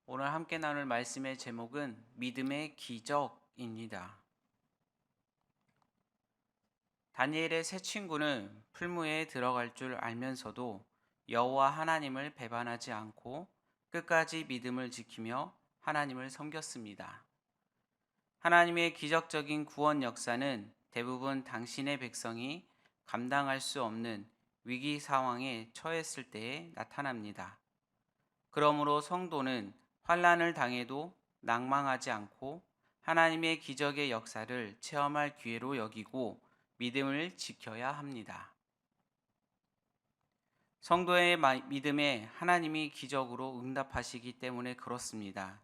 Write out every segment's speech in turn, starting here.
오늘 함께 나눌 말씀의 제목은 믿음의 기적입니다. 다니엘의 세 친구는 풀무에 들어갈 줄 알면서도 여호와 하나님을 배반하지 않고 끝까지 믿음을 지키며 하나님을 섬겼습니다. 하나님의 기적적인 구원 역사는 대부분 당신의 백성이 감당할 수 없는 위기 상황에 처했을 때에 나타납니다. 그러므로 성도는 환난을 당해도 낭망하지 않고 하나님의 기적의 역사를 체험할 기회로 여기고 믿음을 지켜야 합니다. 성도의 믿음에 하나님이 기적으로 응답하시기 때문에 그렇습니다.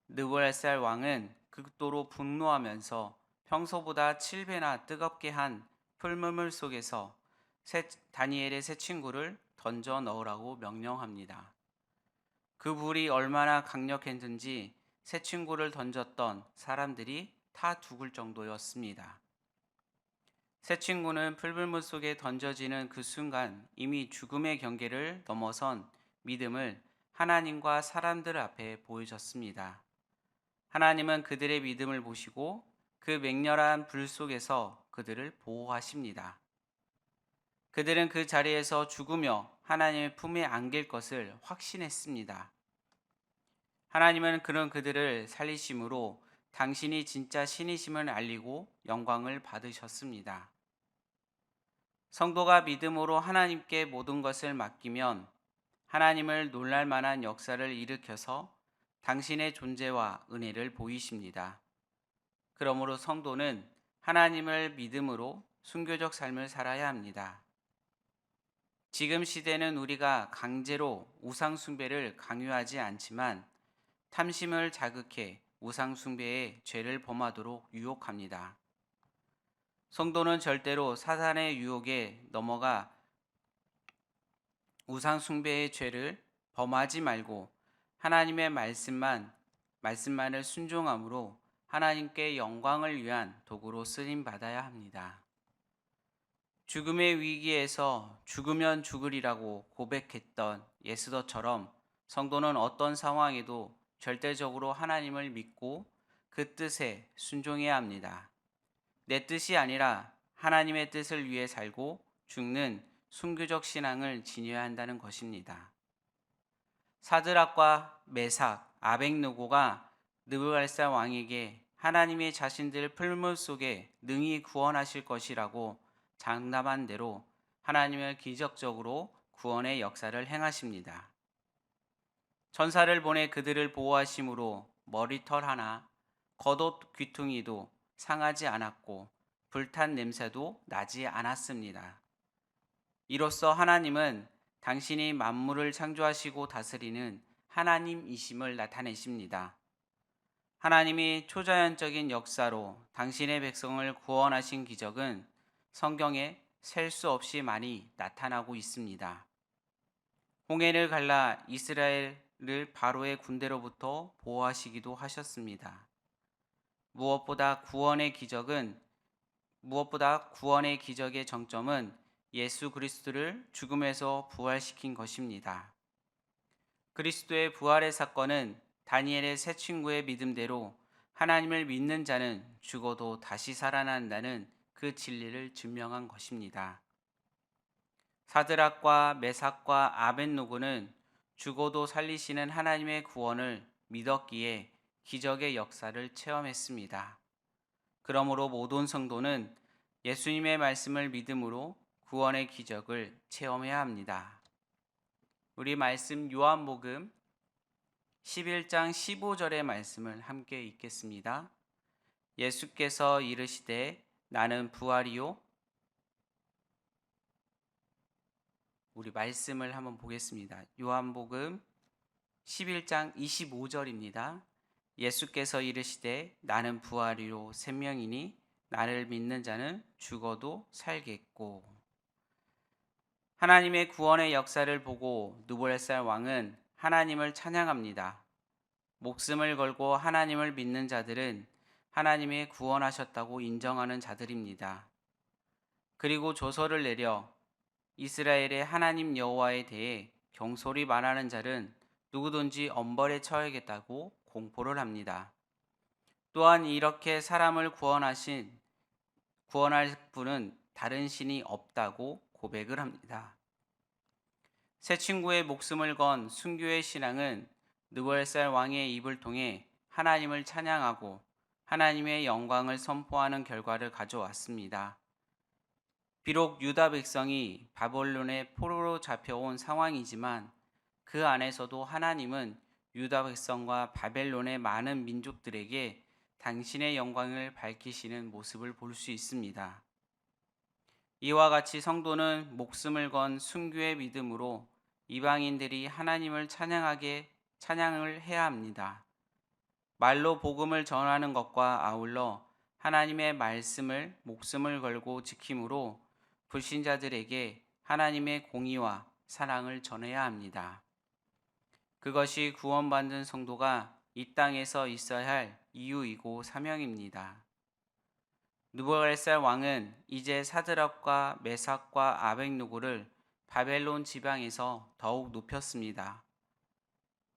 느부갓네살 왕은 극도로 분노하면서 평소보다 7배나 뜨겁게 한 풀무물 속에서 다니엘의 세 친구를 던져 넣으라고 명령합니다. 그 불이 얼마나 강력했는지 새 친구를 던졌던 사람들이 타 죽을 정도였습니다. 새 친구는 풀불문 속에 던져지는 그 순간 이미 죽음의 경계를 넘어선 믿음을 하나님과 사람들 앞에 보여줬습니다. 하나님은 그들의 믿음을 보시고 그 맹렬한 불 속에서 그들을 보호하십니다. 그들은 그 자리에서 죽으며 하나님의 품에 안길 것을 확신했습니다. 하나님은 그런 그들을 살리심으로 당신이 진짜 신이심을 알리고 영광을 받으셨습니다. 성도가 믿음으로 하나님께 모든 것을 맡기면 하나님을 놀랄 만한 역사를 일으켜서 당신의 존재와 은혜를 보이십니다. 그러므로 성도는 하나님을 믿음으로 순교적 삶을 살아야 합니다. 지금 시대는 우리가 강제로 우상 숭배를 강요하지 않지만 탐심을 자극해 우상 숭배의 죄를 범하도록 유혹합니다. 성도는 절대로 사단의 유혹에 넘어가 우상 숭배의 죄를 범하지 말고 하나님의 말씀만을 순종함으로 하나님께 영광을 위한 도구로 쓰임 받아야 합니다. 죽음의 위기에서 죽으면 죽으리라고 고백했던 예스더처럼 성도는 어떤 상황에도 절대적으로 하나님을 믿고 그 뜻에 순종해야 합니다. 내 뜻이 아니라 하나님의 뜻을 위해 살고 죽는 순교적 신앙을 지녀야 한다는 것입니다. 사드락과 메삭, 아벡느고가 느부갓네살 왕에게 하나님의 자신들을 풀물 속에 능히 구원하실 것이라고 장담한 대로 하나님은 기적적으로 구원의 역사를 행하십니다. 천사를 보내 그들을 보호하심으로 머리털 하나, 겉옷 귀퉁이도 상하지 않았고 불탄 냄새도 나지 않았습니다. 이로써 하나님은 당신이 만물을 창조하시고 다스리는 하나님이심을 나타내십니다. 하나님이 초자연적인 역사로 당신의 백성을 구원하신 기적은 성경에 셀 수 없이 많이 나타나고 있습니다. 홍해를 갈라 이스라엘을 바로의 군대로부터 보호하시기도 하셨습니다. 무엇보다 구원의 기적의 정점은 예수 그리스도를 죽음에서 부활시킨 것입니다. 그리스도의 부활의 사건은 다니엘의 세 친구의 믿음대로 하나님을 믿는 자는 죽어도 다시 살아난다는 그 진리를 증명한 것입니다. 사드락과 메삭과 아벳노고는 죽어도 살리시는 하나님의 구원을 믿었기에 기적의 역사를 체험했습니다. 그러므로 모든 성도는 예수님의 말씀을 믿음으로 구원의 기적을 체험해야 합니다. 우리 말씀 요한복음 11장 15절의 말씀을 함께 읽겠습니다. 예수께서 이르시되 나는 부활이요. 우리 말씀을 한번 보겠습니다. 요한복음 11장 25절입니다. 예수께서 이르시되 나는 부활이요 생명이니 나를 믿는 자는 죽어도 살겠고. 하나님의 구원의 역사를 보고 느부갓네살 왕은 하나님을 찬양합니다. 목숨을 걸고 하나님을 믿는 자들은 하나님의 구원하셨다고 인정하는 자들입니다. 그리고 조서를 내려 이스라엘의 하나님 여호와에 대해 경솔히 말하는 자는 누구든지 엄벌에 처해야겠다고 공포를 합니다. 또한 이렇게 사람을 구원할 분은 다른 신이 없다고 고백을 합니다. 새 친구의 목숨을 건 순교의 신앙은 느부갓네살 왕의 입을 통해 하나님을 찬양하고 하나님의 영광을 선포하는 결과를 가져왔습니다. 비록 유다 백성이 바벨론의 포로로 잡혀온 상황이지만 그 안에서도 하나님은 유다 백성과 바벨론의 많은 민족들에게 당신의 영광을 밝히시는 모습을 볼 수 있습니다. 이와 같이 성도는 목숨을 건 순교의 믿음으로 이방인들이 하나님을 찬양을 해야 합니다. 말로 복음을 전하는 것과 아울러 하나님의 말씀을 목숨을 걸고 지킴으로 불신자들에게 하나님의 공의와 사랑을 전해야 합니다. 그것이 구원받는 성도가 이 땅에서 있어야 할 이유이고 사명입니다. 느부갓네살 왕은 이제 사드락과 메삭과 아벳느고를 바벨론 지방에서 더욱 높였습니다.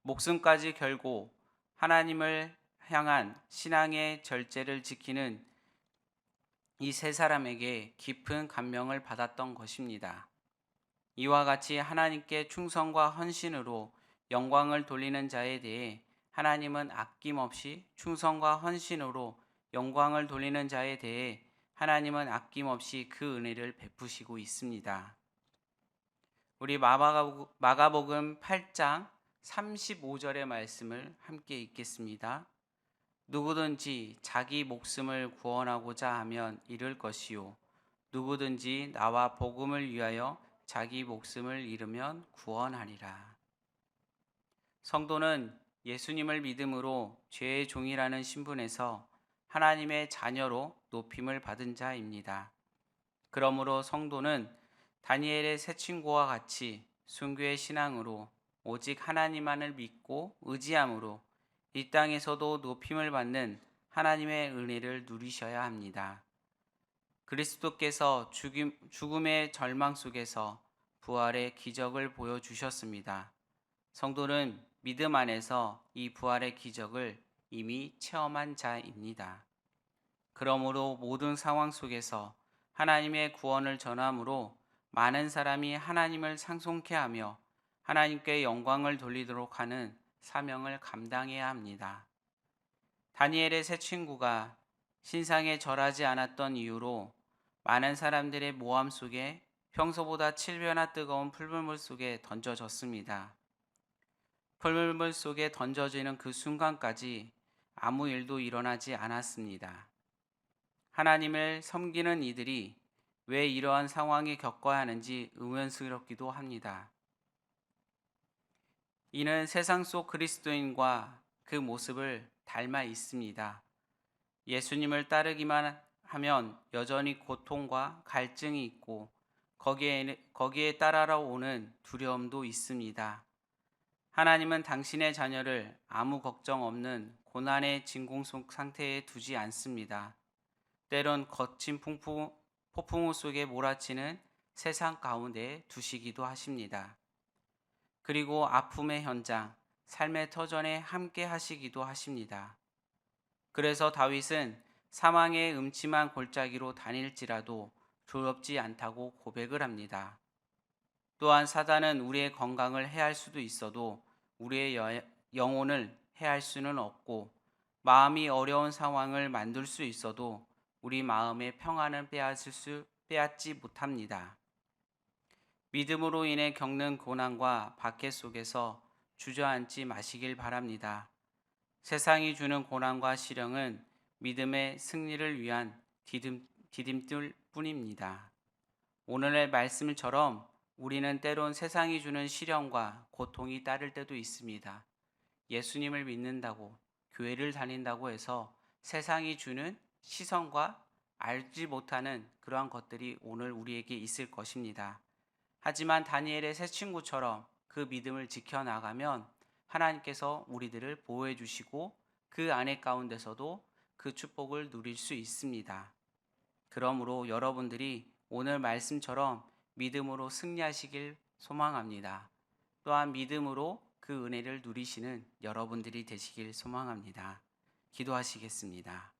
목숨까지 걸고 하나님을 향한 신앙의 절제를 지키는 이 세 사람에게 깊은 감명을 받았던 것입니다. 이와 같이 하나님께 충성과 헌신으로 영광을 돌리는 자에 대해 하나님은 아낌없이 충성과 헌신으로 영광을 돌리는 자에 대해 하나님은 아낌없이 그 은혜를 베푸시고 있습니다. 우리 마가복음 8장 35절의 말씀을 함께 읽겠습니다. 누구든지 자기 목숨을 구원하고자 하면 잃을 것이요 누구든지 나와 복음을 위하여 자기 목숨을 잃으면 구원하리라. 성도는 예수님을 믿음으로 죄의 종이라는 신분에서 하나님의 자녀로 높임을 받은 자입니다. 그러므로 성도는 다니엘의 새 친구와 같이 순교의 신앙으로 오직 하나님만을 믿고 의지함으로 이 땅에서도 높임을 받는 하나님의 은혜를 누리셔야 합니다. 그리스도께서 죽음의 절망 속에서 부활의 기적을 보여주셨습니다. 성도는 믿음 안에서 이 부활의 기적을 이미 체험한 자입니다. 그러므로 모든 상황 속에서 하나님의 구원을 전함으로 많은 사람이 하나님을 상송케 하며 하나님께 영광을 돌리도록 하는 사명을 감당해야 합니다. 다니엘의 새 친구가 신상에 절하지 않았던 이유로 많은 사람들의 모함 속에 평소보다 7배나 뜨거운 풀물물 속에 던져졌습니다. 풀물물 속에 던져지는 그 순간까지 아무 일도 일어나지 않았습니다. 하나님을 섬기는 이들이 왜 이러한 상황에 겪어야 하는지 의문스럽기도 합니다. 이는 세상 속 그리스도인과 그 모습을 닮아 있습니다. 예수님을 따르기만 하면 여전히 고통과 갈증이 있고 거기에 따라서 오는 두려움도 있습니다. 하나님은 당신의 자녀를 아무 걱정 없는 고난의 진공 속 상태에 두지 않습니다. 때론 거친 폭풍우 속에 몰아치는 세상 가운데 두시기도 하십니다. 그리고 아픔의 현장, 삶의 터전에 함께 하시기도 하십니다. 그래서 다윗은 사망의 음침한 골짜기로 다닐지라도 두렵지 않다고 고백을 합니다. 또한 사단은 우리의 건강을 해할 수도 있어도 우리의 영혼을 해할 수는 없고 마음이 어려운 상황을 만들 수 있어도 우리 마음의 평안을 빼앗지 못합니다. 믿음으로 인해 겪는 고난과 박해 속에서 주저앉지 마시길 바랍니다. 세상이 주는 고난과 시련은 믿음의 승리를 위한 디딤돌 뿐입니다. 오늘의 말씀처럼 우리는 때론 세상이 주는 시련과 고통이 따를 때도 있습니다. 예수님을 믿는다고, 교회를 다닌다고 해서 세상이 주는 시선과 알지 못하는 그러한 것들이 오늘 우리에게 있을 것입니다. 하지만 다니엘의 새 친구처럼 그 믿음을 지켜나가면 하나님께서 우리들을 보호해 주시고 그 안에 가운데서도 그 축복을 누릴 수 있습니다. 그러므로 여러분들이 오늘 말씀처럼 믿음으로 승리하시길 소망합니다. 또한 믿음으로 그 은혜를 누리시는 여러분들이 되시길 소망합니다. 기도하시겠습니다.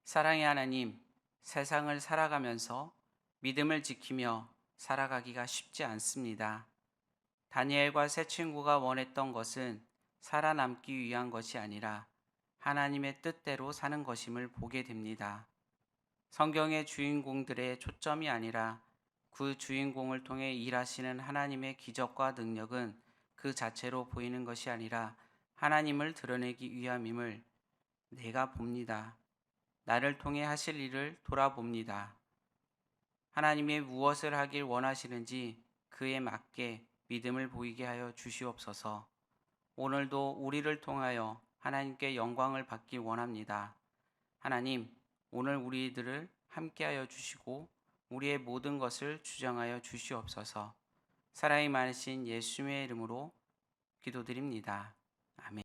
사랑의 하나님, 세상을 살아가면서 믿음을 지키며 살아가기가 쉽지 않습니다. 다니엘과 세 친구가 원했던 것은 살아남기 위한 것이 아니라 하나님의 뜻대로 사는 것임을 보게 됩니다. 성경의 주인공들의 초점이 아니라 그 주인공을 통해 일하시는 하나님의 기적과 능력은 그 자체로 보이는 것이 아니라 하나님을 드러내기 위함임을 내가 봅니다. 나를 통해 하실 일을 돌아봅니다. 하나님이 무엇을 하길 원하시는지 그에 맞게 믿음을 보이게 하여 주시옵소서. 오늘도 우리를 통하여 하나님께 영광을 받길 원합니다. 하나님, 오늘 우리들을 함께하여 주시고 우리의 모든 것을 주장하여 주시옵소서. 사랑이 많으신 예수님의 이름으로 기도드립니다. 아멘.